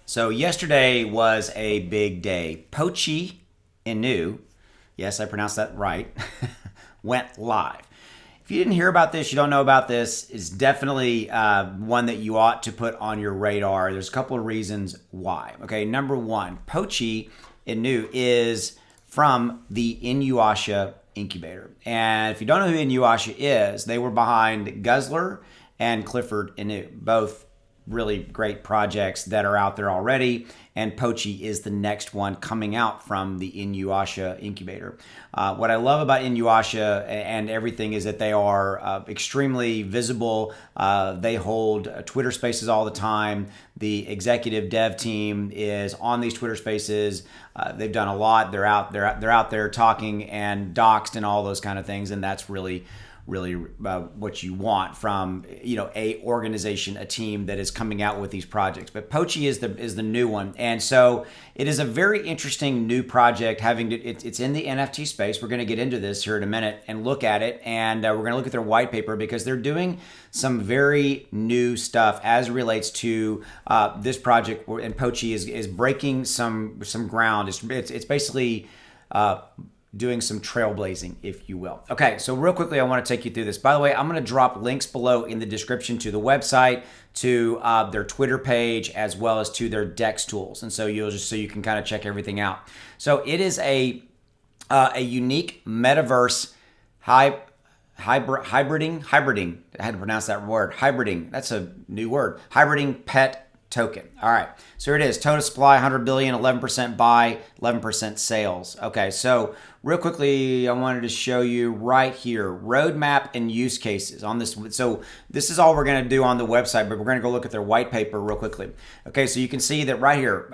So yesterday was a big day. Pochi Inu, yes, I pronounced that right, went live. If you didn't hear about this, you don't know about this, it's definitely one that you ought to put on your radar. There's a couple of reasons why. Okay, number one, Pochi Inu is from the Inuyasha incubator. And if you don't know who Inuyasha is, they were behind Guzzler and Clifford Inu, both really great projects that are out there already, and Pochi is the next one coming out from the Inuyasha incubator. What I love about Inuyasha and everything is that they are extremely visible. They hold Twitter spaces all the time. The executive dev team is on these Twitter spaces. They've done a lot. They're out there talking and doxed and all those kind of things, and that's really what you want from a organization, a team that is coming out with these projects. But Pochi is the new one, and so it is a very interesting new project. It's in the NFT space. We're going to get into this here in a minute and look at it, and we're going to look at their white paper because they're doing some very new stuff as it relates to this project. And Pochi is breaking some ground. It's basically doing some trailblazing, if you will. Okay, so real quickly, I want to take you through this. By the way, I'm going to drop links below in the description to the website, to their Twitter page, as well as to their DEX tools, and so you can kind of check everything out. So it is a unique metaverse hybriding. I had to pronounce that word. Hybriding. That's a new word. Hybriding pet token. All right. So here it is. Total supply 100 billion, 11% buy, 11% sales. Okay. So real quickly, I wanted to show you right here, roadmap and use cases on this. So this is all we're going to do on the website, but we're going to go look at their white paper real quickly. Okay. So you can see that right here,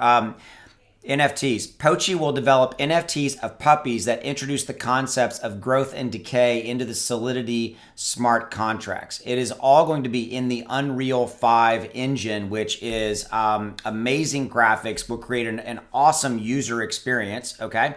NFTs. Pochi will develop NFTs of puppies that introduce the concepts of growth and decay into the Solidity smart contracts. It is all going to be in the Unreal 5 engine, which is amazing graphics. Will create an awesome user experience. Okay.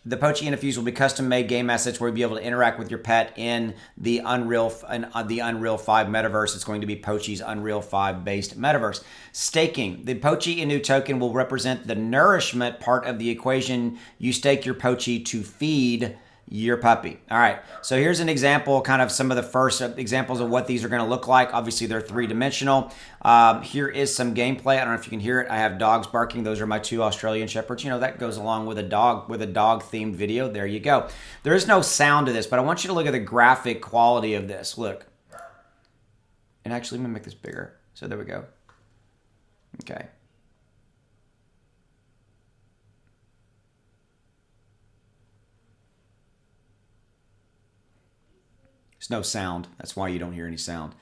The Pochi NFTs will be custom-made game assets where you'll be able to interact with your pet in the Unreal 5 metaverse. It's going to be Pochi's Unreal 5 based metaverse. Staking. The Pochi Inu token will represent the nourishment part of the equation. You stake your Pochi to feed your puppy. All right, so here's an example, kind of some of the first examples of what these are going to look like. Obviously, they're three-dimensional. Here is some gameplay. I don't know if you can hear it. I have dogs barking. Those are my two Australian Shepherds. That goes along with a dog-themed video. There you go. There is no sound to this, but I want you to look at the graphic quality of this. Look. And actually, let me make this bigger. So there we go. Okay. There's no sound. That's why you don't hear any sound.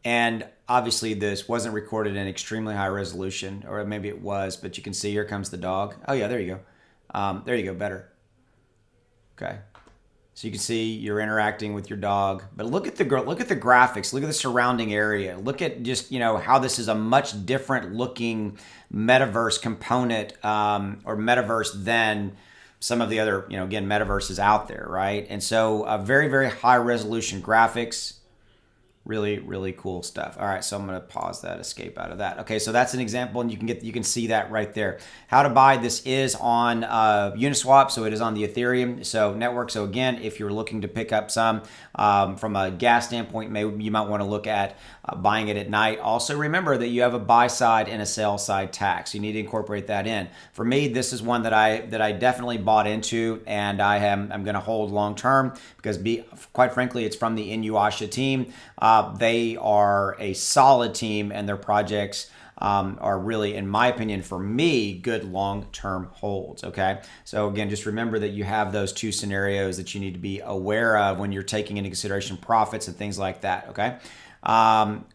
And obviously this wasn't recorded in extremely high resolution, or maybe it was, but you can see here comes the dog. Oh yeah, there you go. There you go, better. Okay. So you can see you're interacting with your dog, but look at the graphics, look at the surrounding area. Look at just, how this is a much different looking metaverse component, or metaverse than some of the other, again, metaverses out there, right? And so very, very high resolution graphics, really, really cool stuff. All right, so I'm going to pause that, escape out of that. Okay, so that's an example, and you can see that right there. How to buy this is on Uniswap, so it is on the Ethereum network. So again, if you're looking to pick up some from a gas standpoint, maybe you might want to look at buying it at night. Also, remember that you have a buy side and a sell side tax. You need to incorporate that in. For me, this is one that I definitely bought into, and I'm going to hold long term because, quite frankly, it's from the Inuyasha team. They are a solid team, and their projects are really, in my opinion, for me, good long-term holds. Okay, so again, just remember that you have those two scenarios that you need to be aware of when you're taking into consideration profits and things like that. Okay.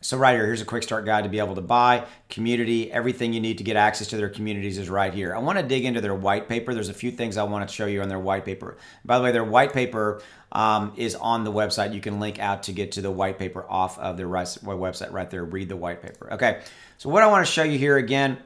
So right here's a quick start guide to be able to buy. Community, everything you need to get access to their communities is right here. I want to dig into their white paper. There's a few things I want to show you on their white paper. By the way, their white paper is on the website. You can link out to get to the white paper off of their website right there. Read the white paper. Okay, so what I want to show you here again,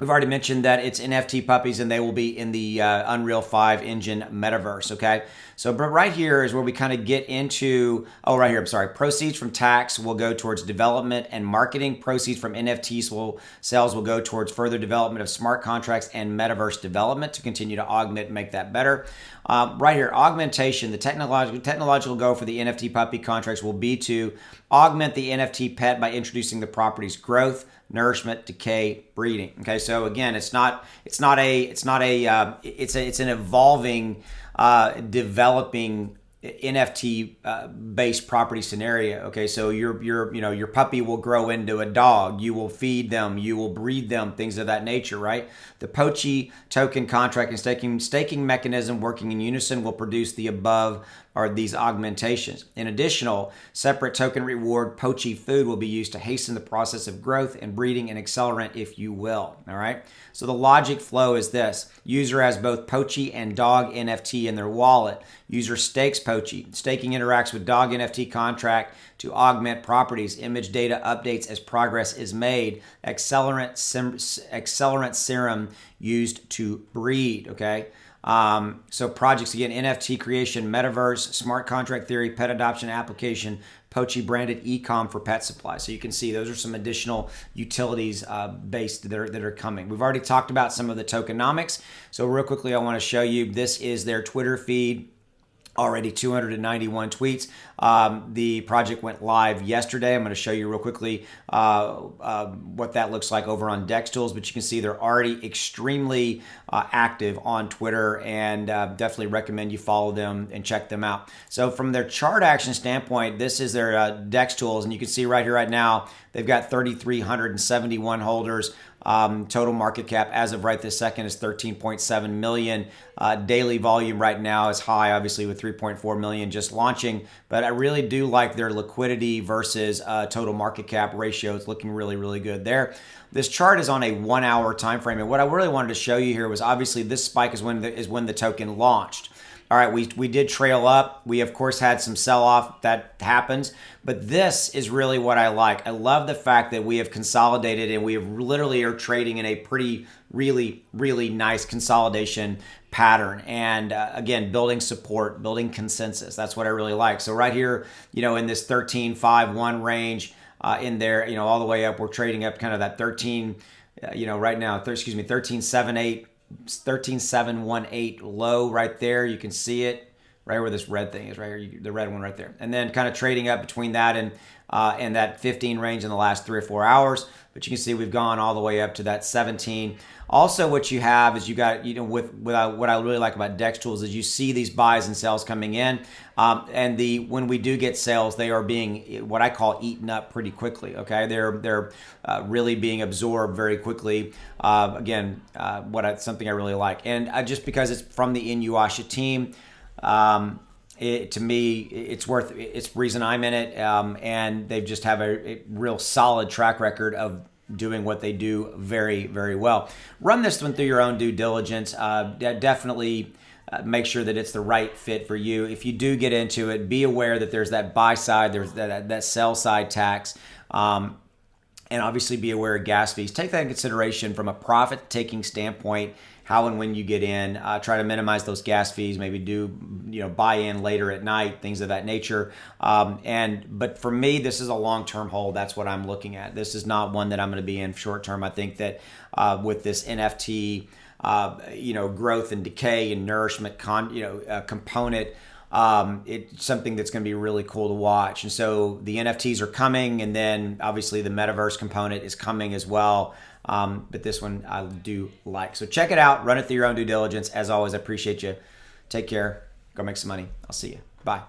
We've already mentioned that it's NFT puppies and they will be in the Unreal 5 engine metaverse, okay? So, but right here is where we kind of get into, right here, I'm sorry. Proceeds from tax will go towards development and marketing. Proceeds from NFTs sales will go towards further development of smart contracts and metaverse development to continue to augment and make that better. Right here, augmentation, the technological goal for the NFT puppy contracts will be to augment the NFT pet by introducing the property's growth, nourishment, decay, breeding. Okay, so again, it's an evolving, developing NFT based property scenario. Okay, so your puppy will grow into a dog. You will feed them. You will breed them. Things of that nature, right? The Pochi token contract and staking mechanism working in unison will produce the above or these augmentations. In additional separate token reward, Pochi food will be used to hasten the process of growth and breeding and accelerant, if you will. All right. So the logic flow is this: user has both Pochi and dog NFT in their wallet. User stakes Pochi. Staking interacts with dog NFT contract to augment properties. Image data updates as progress is made. Accelerant serum used to breed. Okay. So projects again: NFT creation, metaverse, smart contract theory, pet adoption application, Pochi branded e-com for pet supply. So you can see those are some additional utilities based that are coming. We've already talked about some of the tokenomics. So real quickly, I want to show you, this is their Twitter feed. Already 291 tweets. The project went live yesterday. I'm going to show you real quickly what that looks like over on Dex Tools, but you can see they're already extremely active on Twitter, and definitely recommend you follow them and check them out. So from their chart action standpoint, this is their Dex Tools, and you can see right here, right now, they've got 3,371 holders. Total market cap as of right this second is 13.7 million. Daily volume right now is high, obviously, with 3.4 million just launching. But I really do like their liquidity versus total market cap ratio. It's looking really, really good there. This chart is on a 1 hour time frame, and what I really wanted to show you here was obviously this spike is when the token launched. All right, we did trail up. We, of course, had some sell-off. That happens. But this is really what I like. I love the fact that we have consolidated and we have literally are trading in a pretty, really, really nice consolidation pattern. And again, building support, building consensus. That's what I really like. So right here, in this 13.51 range in there, all the way up, we're trading up kind of that 13, right now, 13.78. 13.718 low right there. You can see it right where this red thing is, right here, the red one right there. And then kind of trading up between that and that 15 range in the last 3 or 4 hours. But you can see we've gone all the way up to that 17. Also, what you have is you got, with what I really like about Dex Tools is you see these buys and sells coming in. And when we do get sales, they are being what I call eaten up pretty quickly. Okay, they're really being absorbed very quickly. Again, something I really like, and just because it's from the Inuyasha team. To me, it's the reason I'm in it, and they just have a real solid track record of doing what they do very, very well. Run this one through your own due diligence. Definitely make sure that it's the right fit for you. If you do get into it, be aware that there's that buy side, there's that sell side tax, and obviously be aware of gas fees. Take that in consideration from a profit-taking standpoint. How and when you get in, try to minimize those gas fees. Maybe do buy in later at night, things of that nature. But for me, this is a long-term hold. That's what I'm looking at. This is not one that I'm going to be in short term. I think that with this NFT, growth and decay and nourishment component. It's something that's going to be really cool to watch. And so the NFTs are coming, and then obviously the metaverse component is coming as well. But this one I do like. So check it out. Run it through your own due diligence. As always, I appreciate you. Take care. Go make some money. I'll see you. Bye.